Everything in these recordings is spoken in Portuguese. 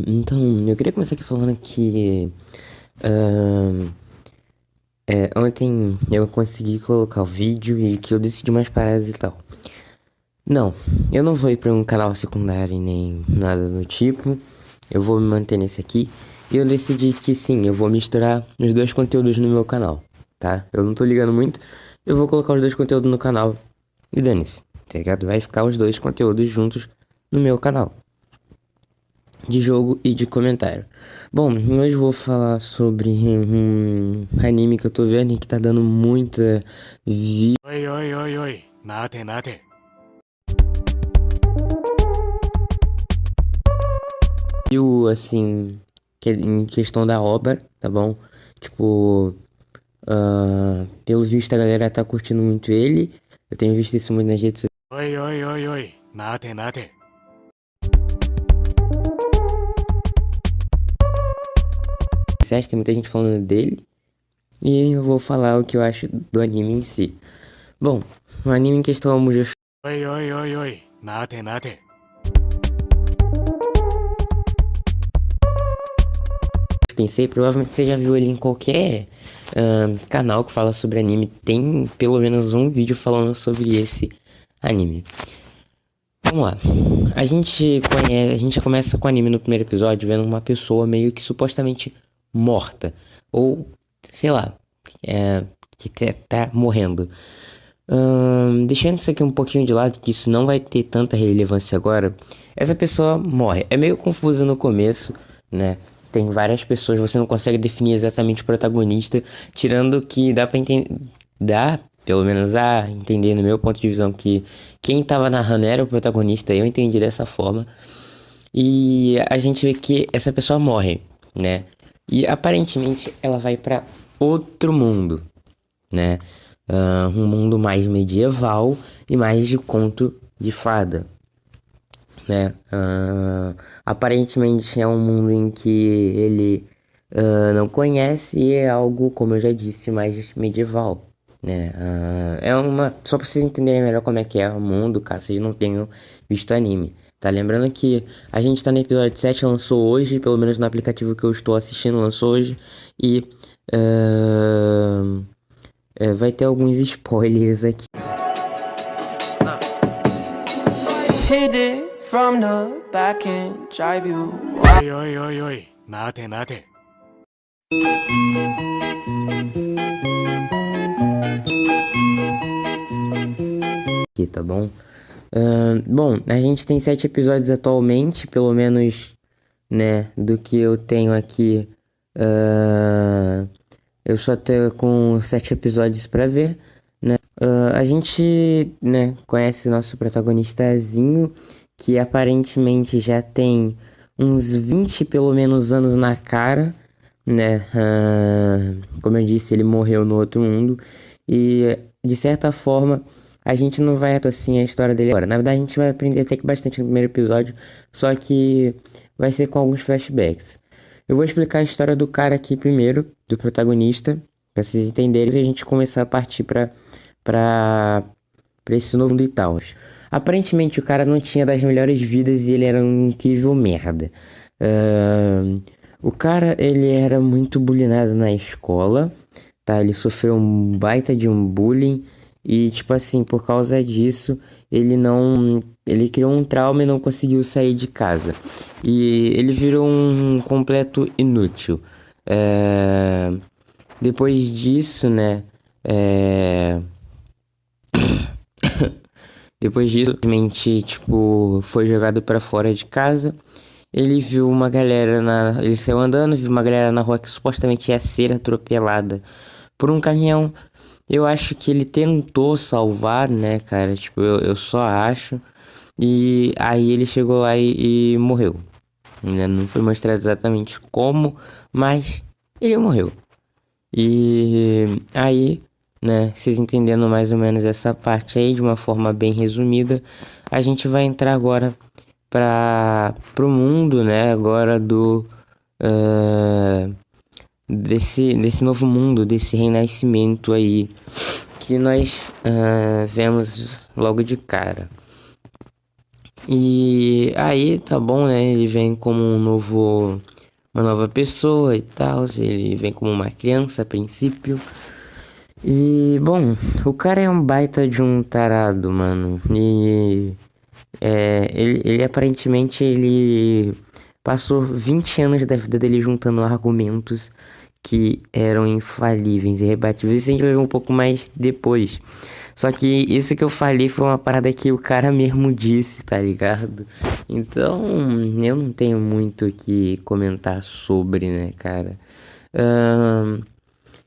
Então, eu queria começar aqui falando que ahn, ontem eu consegui colocar o vídeo e que eu decidi umas paradas e tal. Não, eu não vou ir pra um canal secundário nem nada do tipo. Eu vou me manter nesse aqui. E eu decidi que sim, eu vou misturar os dois conteúdos no meu canal, tá? Eu não tô ligando muito. Eu vou colocar os dois conteúdos no canal e dane-se, tá ligado? Vai ficar os dois conteúdos juntos no meu canal de jogo e de comentário. Bom, hoje eu vou falar sobre um anime que eu tô vendo e que tá dando muita Oi, oi, oi, oi. Mate, mate. view, assim, em questão da obra, tá bom? Tipo, pelo visto a galera tá curtindo muito ele. Eu tenho visto isso muito nas redes Oi, oi, oi, oi. Mate, mate. sociais, tem muita gente falando dele. E eu vou falar o que eu acho do anime em si. Bom, o anime em questão é o Mushoku Oi, oi, oi, oi. Mate, mate. Tensei, provavelmente você já viu ele em qualquer canal que fala sobre anime. Tem pelo menos um vídeo falando sobre esse anime. Vamos lá. A gente já começa com o anime no primeiro episódio vendo uma pessoa meio que supostamente morta. Ou, sei lá, que tá morrendo. Deixando isso aqui um pouquinho de lado, que isso não vai ter tanta relevância agora. Essa pessoa morre. É meio confuso no começo, né? Tem várias pessoas, você não consegue definir exatamente o protagonista, tirando que dá pra entender. Dá, pelo menos a entender no meu ponto de visão, que quem tava narrando era o protagonista, eu entendi dessa forma. E a gente vê que essa pessoa morre, né? E aparentemente ela vai pra outro mundo, né? Um mundo mais medieval e mais de conto de fada, né? Aparentemente é um mundo em que ele não conhece e é algo, como eu já disse, mais medieval, né? Só pra vocês entenderem melhor como é que é o mundo, caso vocês não tenham visto anime. Tá lembrando que a gente tá no episódio 7, lançou hoje, pelo menos no aplicativo que eu estou assistindo, lançou hoje. E vai ter alguns spoilers aqui. Hit it from the back and drive you. Oi, oi, oi, oi. Mate, mate. Aqui, tá bom? Bom, a gente tem 7 episódios atualmente, pelo menos, né, do que eu tenho aqui. Eu só tenho com 7 episódios pra ver, né? A gente, né, conhece o nosso protagonistazinho, que aparentemente já tem uns 20 pelo menos anos na cara, né? Como eu disse, ele morreu no outro mundo e de certa forma a gente não vai assim a história dele agora. Na verdade, a gente vai aprender até que bastante no primeiro episódio, só que vai ser com alguns flashbacks. Eu vou explicar a história do cara aqui primeiro, do protagonista, pra vocês entenderem e a gente começar a partir pra esse novo mundo e tal. Aparentemente o cara não tinha das melhores vidas e ele era um incrível merda. O cara, ele era muito bullyingado na escola, tá? Ele sofreu um baita de um bullying e, tipo assim, por causa disso, ele criou um trauma e não conseguiu sair de casa. E ele virou um completo inútil. Depois disso, né? Depois disso, simplesmente, tipo, foi jogado pra fora de casa. Ele viu uma galera Ele saiu andando, viu uma galera na rua que supostamente ia ser atropelada por um caminhão. Eu acho que ele tentou salvar, né, cara? Tipo, eu só acho. E aí ele chegou lá e morreu. Né? Não foi mostrado exatamente como, mas ele morreu. E aí, né, vocês entendendo mais ou menos essa parte aí de uma forma bem resumida, a gente vai entrar agora pro mundo, né, agora desse novo mundo, desse renascimento aí que nós vemos logo de cara. E aí, tá bom, né? Ele vem como uma nova pessoa e tal. Ele vem como uma criança a princípio. E, bom, o cara é um baita de um tarado, mano. E ele aparentemente ele passou 20 anos da vida dele juntando argumentos que eram infalíveis e rebatíveis. Isso a gente vai ver um pouco mais depois. Só que isso que eu falei foi uma parada que o cara mesmo disse, tá ligado? Então, eu não tenho muito o que comentar sobre, né, cara?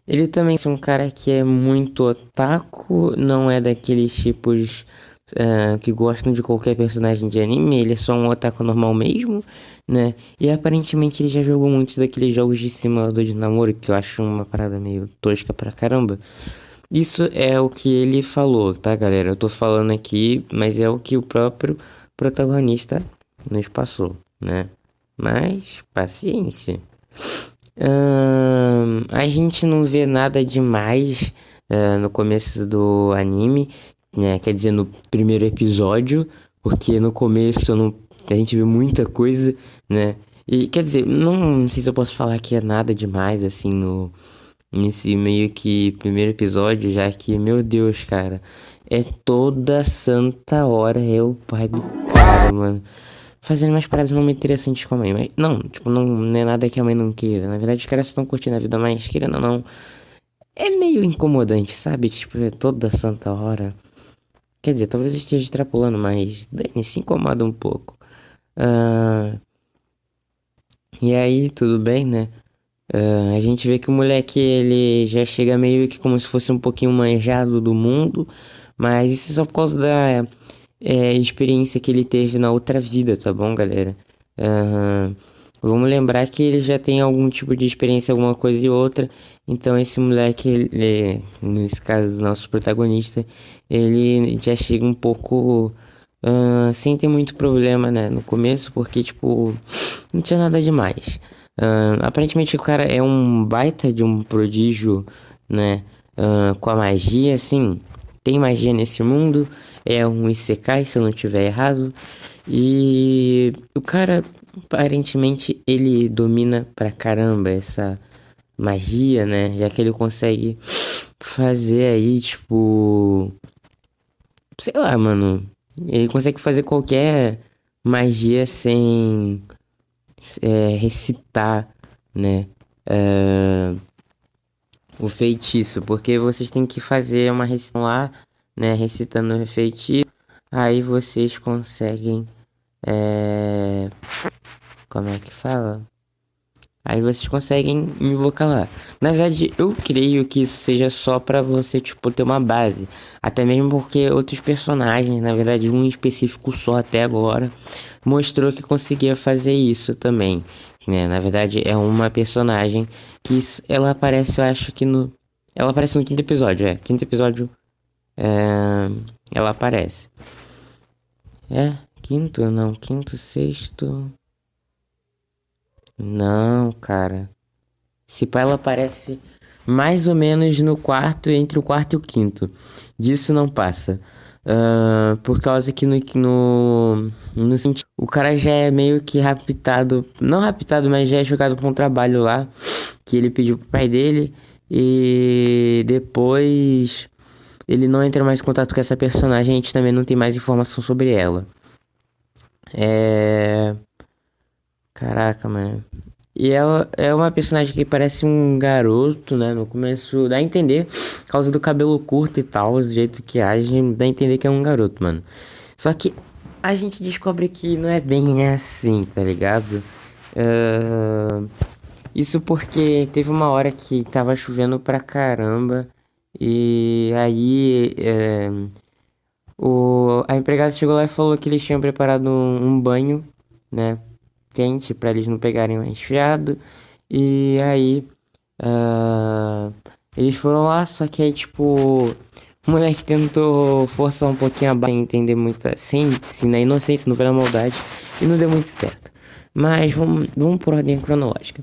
Ele também é um cara que é muito otaku, não é daqueles tipos que gostam de qualquer personagem de anime, ele é só um otaku normal mesmo, né? E aparentemente ele já jogou muitos daqueles jogos de simulador de namoro, que eu acho uma parada meio tosca pra caramba. Isso é o que ele falou, tá, galera? Eu tô falando aqui, mas é o que o próprio protagonista nos passou, né? Mas, paciência. A gente não vê nada demais no começo do anime, né? Quer dizer, no primeiro episódio, porque no começo a gente vê muita coisa, né? E quer dizer, não sei se eu posso falar que é nada demais, assim, nesse meio que primeiro episódio, já que, meu Deus, cara, é toda santa hora é o pai do cara, mano, fazendo umas paradas não muito interessantes com a mãe. Mas não, tipo, não é nada que a mãe não queira. Na verdade, os caras estão curtindo a vida, mas querendo ou não, é meio incomodante, sabe? Tipo, é toda santa hora. Quer dizer, talvez eu esteja extrapolando, mas Dani, se incomoda um pouco. E aí, tudo bem, né? A gente vê que o moleque, ele já chega meio que como se fosse um pouquinho manjado do mundo, mas isso é só por causa da experiência que ele teve na outra vida, tá bom, galera? Vamos lembrar que ele já tem algum tipo de experiência, alguma coisa e outra, então esse moleque, nesse caso, nosso protagonista, ele já chega um pouco sem ter muito problema, né, no começo, porque, tipo, não tinha nada demais. Aparentemente o cara é um baita de um prodígio, né? Com a magia, assim. Tem magia nesse mundo. É um isekai, se eu não estiver errado. E o cara, aparentemente, ele domina pra caramba essa magia, né? Já que ele consegue fazer aí, tipo... Sei lá, mano. Ele consegue fazer qualquer magia sem... recitar, né, o feitiço, porque vocês têm que fazer uma recitação lá, né, recitando o feitiço, aí vocês conseguem, como é que fala? Aí vocês conseguem invocar lá. Na verdade, eu creio que isso seja só pra você, tipo, ter uma base. Até mesmo porque outros personagens, na verdade, um específico só até agora, mostrou que conseguia fazer isso também, né? Na verdade, é uma personagem que ela aparece, eu acho que no... Ela aparece no quinto episódio, quinto episódio, ela aparece. Quinto, não, quinto, sexto... Não, cara. Se pá, ela aparece mais ou menos no quarto, entre o quarto e o quinto. Disso não passa. Por causa que o cara já é meio que raptado. Não raptado, mas já é jogado pra um trabalho lá. Que ele pediu pro pai dele. E depois ele não entra mais em contato com essa personagem. A gente também não tem mais informação sobre ela. Caraca, mano. E ela é uma personagem que parece um garoto, né? No começo dá a entender, por causa do cabelo curto e tal, o jeito que age, dá a entender que é um garoto, mano. Só que a gente descobre que não é bem assim, tá ligado? Isso porque teve uma hora que tava chovendo pra caramba. E aí a empregada chegou lá e falou que eles tinham preparado um banho, né? Quente pra eles não pegarem um resfriado. E aí eles foram lá, só que aí tipo o moleque tentou forçar um pouquinho a barra, entender muito assim, na inocência, não foi na maldade, e não deu muito certo. Mas vamos por ordem cronológica.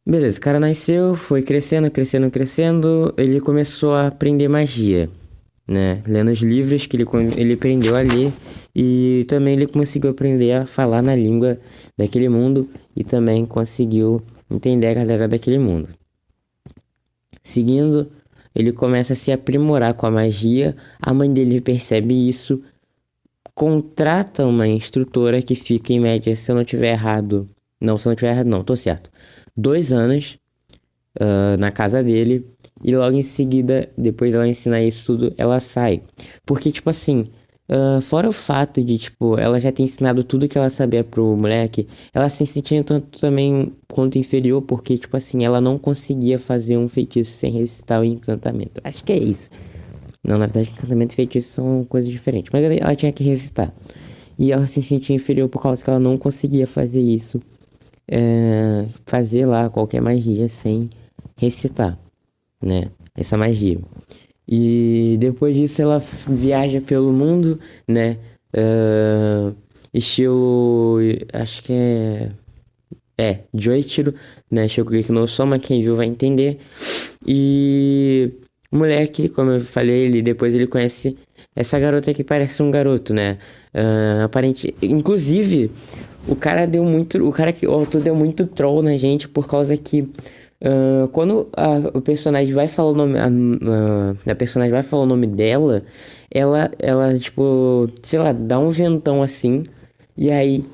Beleza, o cara nasceu, foi crescendo, crescendo, crescendo, ele começou a aprender magia, né? Lendo os livros que ele aprendeu a ler e também ele conseguiu aprender a falar na língua daquele mundo e também conseguiu entender a galera daquele mundo. Seguindo, ele começa a se aprimorar com a magia, a mãe dele percebe isso, contrata uma instrutora que fica em média, se eu não tiver errado, não, se eu não tiver errado não, tô certo, 2 anos na casa dele e logo em seguida, depois dela ensinar isso tudo, ela sai. Porque, tipo assim, fora o fato de, tipo, ela já ter ensinado tudo que ela sabia pro moleque, ela se sentia tanto também quanto inferior, porque, tipo assim, ela não conseguia fazer um feitiço sem recitar o encantamento. Acho que é isso. Não, na verdade, encantamento e feitiço são coisas diferentes, mas ela tinha que recitar. E ela se sentia inferior por causa que ela não conseguia fazer isso, fazer lá qualquer magia sem recitar, né? Essa magia. E depois disso ela viaja pelo mundo, né? Estilo. Acho que é. Joichiro, né? Shokugeki no Soma, quem viu vai entender. E o moleque, como eu falei, depois ele conhece essa garota que parece um garoto, né? Inclusive, o autor deu muito troll na gente por causa que quando o personagem vai falar o nome, a personagem vai falar o nome dela, ela, tipo, sei lá, dá um ventão assim, e aí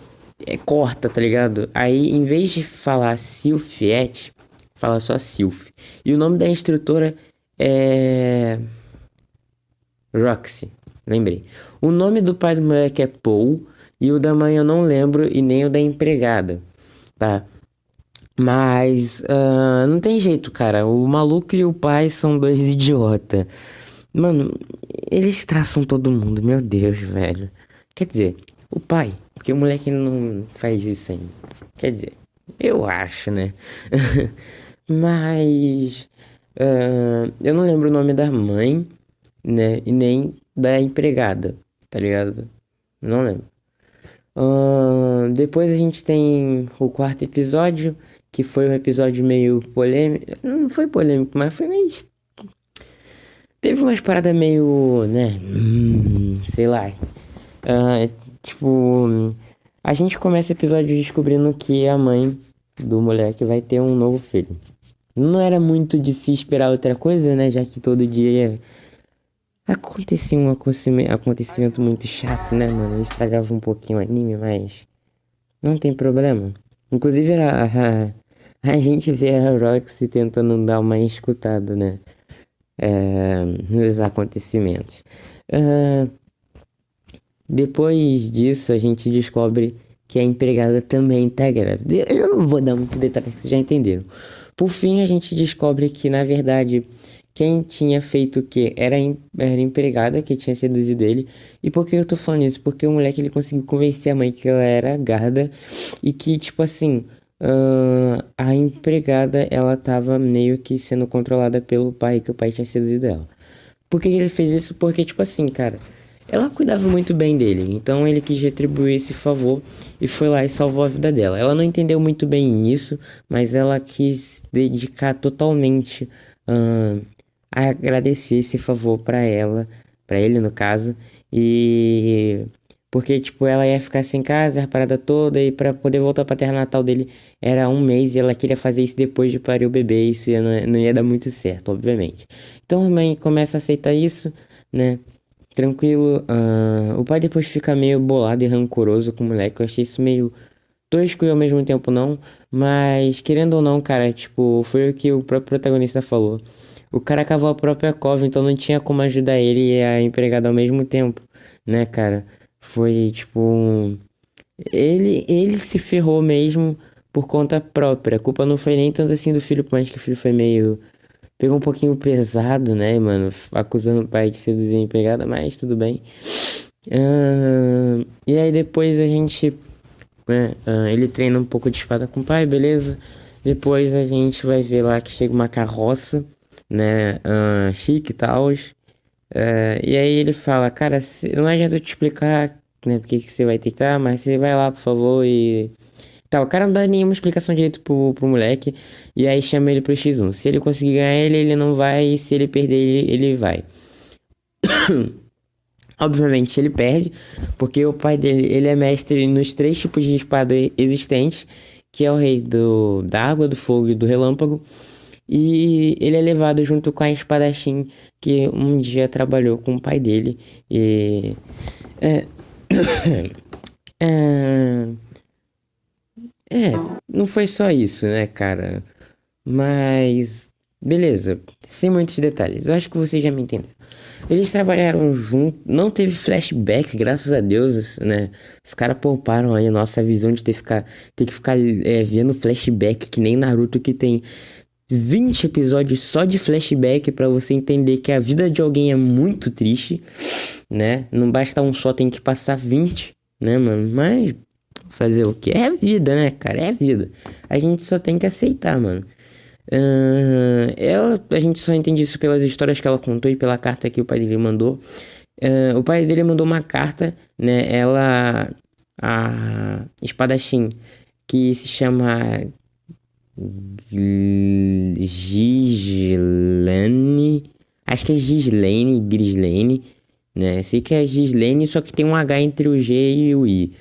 corta, tá ligado? Aí, em vez de falar Sylphiette, fala só Sylph. E o nome da instrutora é Roxy, lembrei. O nome do pai do moleque é Paul, e o da mãe eu não lembro, e nem o da empregada, tá? Mas não tem jeito, cara. O maluco e o pai são dois idiota. Mano, eles traçam todo mundo, meu Deus, velho. Quer dizer, o pai, porque o moleque não faz isso ainda. Quer dizer, eu acho, né? Mas eu não lembro o nome da mãe, né? E nem da empregada, tá ligado? Não lembro. Depois a gente tem o quarto episódio, que foi um episódio meio polêmico. Não foi polêmico, mas foi meio. Teve umas paradas meio, né? Sei lá. Tipo, a gente começa o episódio descobrindo que a mãe do moleque vai ter um novo filho. Não era muito de se esperar outra coisa, né? Já que todo dia acontecia um acontecimento muito chato, né, mano? Estragava um pouquinho o anime, mas não tem problema. Inclusive, a gente vê a Roxy tentando dar uma escutada, né? Nos acontecimentos. Depois disso, a gente descobre que a empregada também tá grávida. Eu não vou dar muito detalhe, que vocês já entenderam. Por fim, a gente descobre que, na verdade, quem tinha feito o quê? Era a empregada que tinha seduzido ele. E por que eu tô falando isso? Porque o moleque, ele conseguiu convencer a mãe que ela era garda. E que, tipo assim, a empregada, ela tava meio que sendo controlada pelo pai, que o pai tinha seduzido ela. Por que ele fez isso? Porque, tipo assim, cara, ela cuidava muito bem dele. Então ele quis retribuir esse favor e foi lá e salvou a vida dela. Ela não entendeu muito bem isso, mas ela quis dedicar totalmente a agradecer esse favor pra ela, pra ele no caso, e porque tipo ela ia ficar sem casa, a parada toda, e pra poder voltar pra terra natal dele era 1 mês e ela queria fazer isso depois de parir o bebê, isso não ia dar muito certo, obviamente. Então a mãe começa a aceitar isso, né? Tranquilo. O pai depois fica meio bolado e rancoroso com o moleque. Eu achei isso meio tosco e ao mesmo tempo não. Mas querendo ou não, cara, tipo, foi o que o próprio protagonista falou. O cara cavou a própria cova, então não tinha como ajudar ele e a empregada ao mesmo tempo, né, cara? Foi tipo. Ele se ferrou mesmo por conta própria. A culpa não foi nem tanto assim do filho, por mais que o filho foi meio. Pegou um pouquinho pesado, né, mano? Acusando o pai de seduzir a empregada, mas tudo bem. E aí depois a gente. Né, ele treina um pouco de espada com o pai, beleza? Depois a gente vai ver lá que chega uma carroça, né? Chique e tal. E aí ele fala, cara, não adianta eu te explicar, né? Porque que você vai ter que mas você vai lá, por favor, e Tá, o cara não dá nenhuma explicação direito pro moleque. E aí chama ele pro X1. Se ele conseguir ganhar ele não vai. E se ele perder, ele vai. Obviamente ele perde, porque o pai dele, ele é mestre nos 3 tipos de espada existentes, que é o rei da água, do fogo e do relâmpago. E ele é levado junto com a espadachim que um dia trabalhou com o pai dele. E... É, é, não foi só isso, né, cara? Mas... Beleza, sem muitos detalhes. Eu acho que você já me entendeu. Eles trabalharam junto, não teve flashback, graças a Deus, né? Os caras pouparam aí a nossa visão de ter que ficar vendo flashback, que nem Naruto, que tem 20 episódios só de flashback pra você entender que a vida de alguém é muito triste, né? Não basta um só, tem que passar 20, né, mano? Mas fazer o quê? É a vida, né, cara? É a vida. A gente só tem que aceitar, mano. A gente só entende isso pelas histórias que ela contou e pela carta que o pai dele mandou. O pai dele mandou uma carta, né? A espadachim, que se chama Gislane. Acho que é Grislane, né? Sei que é Gislane, só que tem um H entre o G e o I.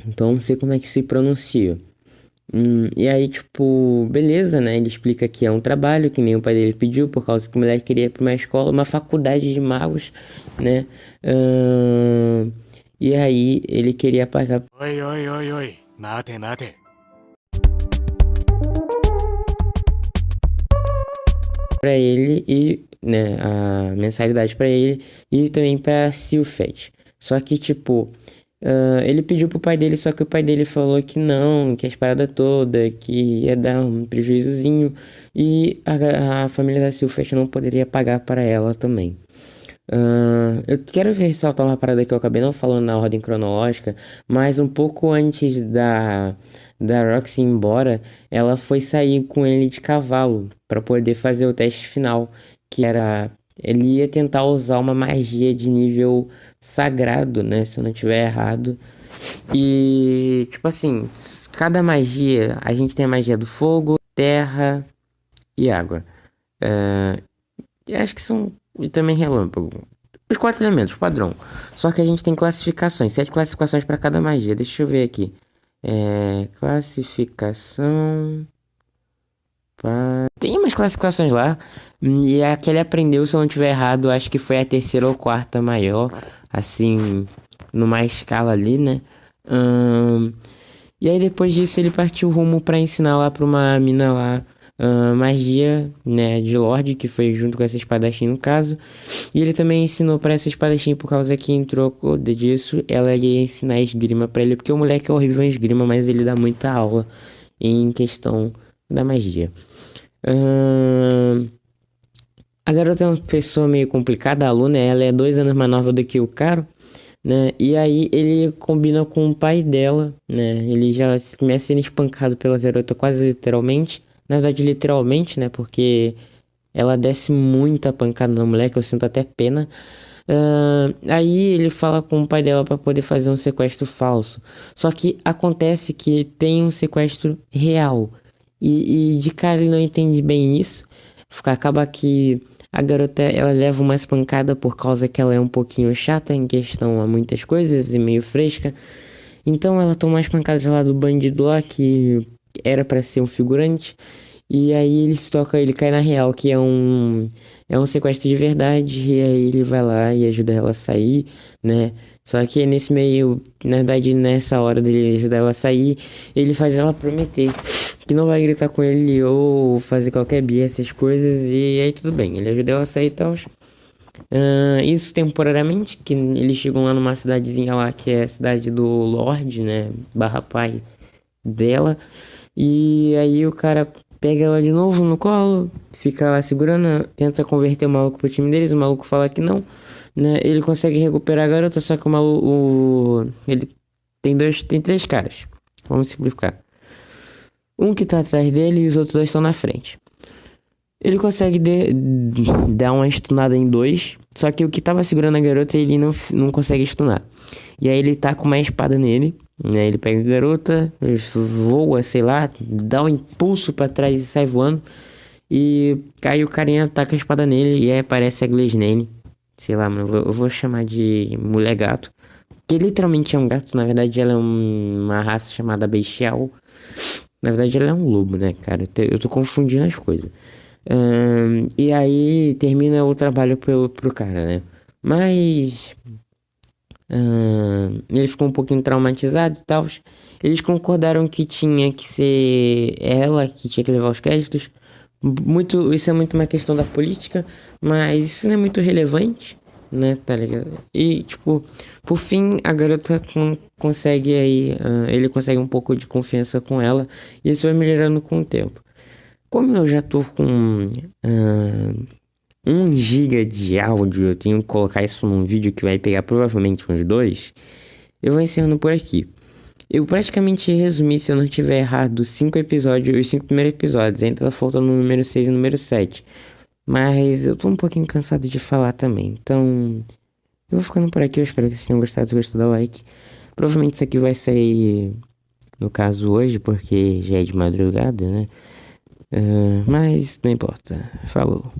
Então não sei como é que se pronuncia. E aí, tipo, beleza, né? Ele explica que é um trabalho que nem o pai dele pediu, por causa que o moleque queria ir pra uma escola, uma faculdade de magos, né? E aí, ele queria pagar おいおいおいおい、待て待て。pra ele e, né, a mensalidade pra ele e também pra Sylphette. Só que, tipo, ele pediu pro pai dele, só que o pai dele falou que não, que as paradas todas, que ia dar um prejuízozinho e a família da Sylphette não poderia pagar para ela também. Eu quero ressaltar uma parada que eu acabei não falando na ordem cronológica, mas um pouco antes da Roxy ir embora, ela foi sair com ele de cavalo para poder fazer o teste final, que era... Ele ia tentar usar uma magia de nível sagrado, né? Se eu não tiver errado. E, tipo assim, cada magia... A gente tem a magia do fogo, terra e água. E acho que são... E também relâmpago. Os 4 elementos, padrão. Só que a gente tem classificações. 7 classificações para cada magia. Deixa eu ver aqui. Classificação... Tem umas classificações lá. E a que ele aprendeu, se eu não tiver errado, acho que foi a 3ª ou 4ª maior. Assim, numa escala ali, né? E aí depois disso ele partiu rumo pra ensinar lá pra uma mina lá magia, né, de Lorde, que foi junto com essa espadachim no caso. E ele também ensinou pra essa espadachim, por causa que em troco disso ela ia ensinar esgrima pra ele, porque o moleque é horrível em esgrima, mas ele dá muita aula em questão da magia. A garota é uma pessoa meio complicada, a aluna, ela é 2 anos mais nova do que o Caro, né? E aí ele combina com o pai dela, né? Ele já começa sendo espancado pela garota quase literalmente. Na verdade, literalmente, né? Porque ela desce muita pancada no moleque, eu sinto até pena. Aí ele fala com o pai dela pra poder fazer um sequestro falso. Só que acontece que tem um sequestro real. E de cara ele não entende bem isso. Acaba que a garota, ela leva uma espancada por causa que ela é um pouquinho chata em questão a muitas coisas e meio fresca. Então ela toma uma espancada lá do bandido lá, que era pra ser um figurante. E aí ele cai na real, que é um sequestro de verdade. E aí ele vai lá e ajuda ela a sair, né? Só que nesse meio, na verdade, nessa hora dele ajudar ela a sair, ele faz ela prometer que não vai gritar com ele ou fazer qualquer birra, essas coisas. E aí tudo bem, ele ajuda ela a sair e tal. Isso temporariamente, que eles chegam lá numa cidadezinha lá, que é a cidade do Lorde, né? Barra pai dela. E aí o cara pega ela de novo no colo, fica lá segurando, tenta converter o maluco pro time deles, o maluco fala que não, né? Ele consegue recuperar a garota, só que o maluco, ele tem 3 caras, vamos simplificar. Um que tá atrás dele e os outros 2 estão na frente. Ele consegue dar uma stunada em 2, só que o que tava segurando a garota, ele não consegue stunar. E aí ele tá com uma espada nele, né? Ele pega a garota, voa, sei lá, dá um impulso pra trás e sai voando. E cai o carinha, taca a espada nele e aí aparece a Gleisnane. Sei lá, mano, eu vou chamar de mulher gato. Que literalmente é um gato, na verdade ela é uma raça chamada Bestial. Na verdade ela é um lobo, né, cara? Eu tô confundindo as coisas. E aí termina o trabalho pro cara, né? Mas ele ficou um pouquinho traumatizado e tal. Eles concordaram que tinha que ser ela que tinha que levar os créditos. Isso é muito uma questão da política, mas isso não é muito relevante, né, tá ligado? E, tipo, por fim, a garota consegue aí, ele consegue um pouco de confiança com ela, e isso vai melhorando com o tempo. Como eu já tô com 1 giga de áudio, eu tenho que colocar isso num vídeo que vai pegar provavelmente uns 2, eu vou encerrando por aqui. Eu praticamente resumi, se eu não estiver errado, os 5 primeiros episódios. Ainda tá faltando o número 6 e o número 7. Mas eu tô um pouquinho cansado de falar também. Então, eu vou ficando por aqui. Eu espero que vocês tenham gostado. Se gostou, dá like. Provavelmente isso aqui vai sair, no caso, hoje, porque já é de madrugada, né? Mas não importa. Falou.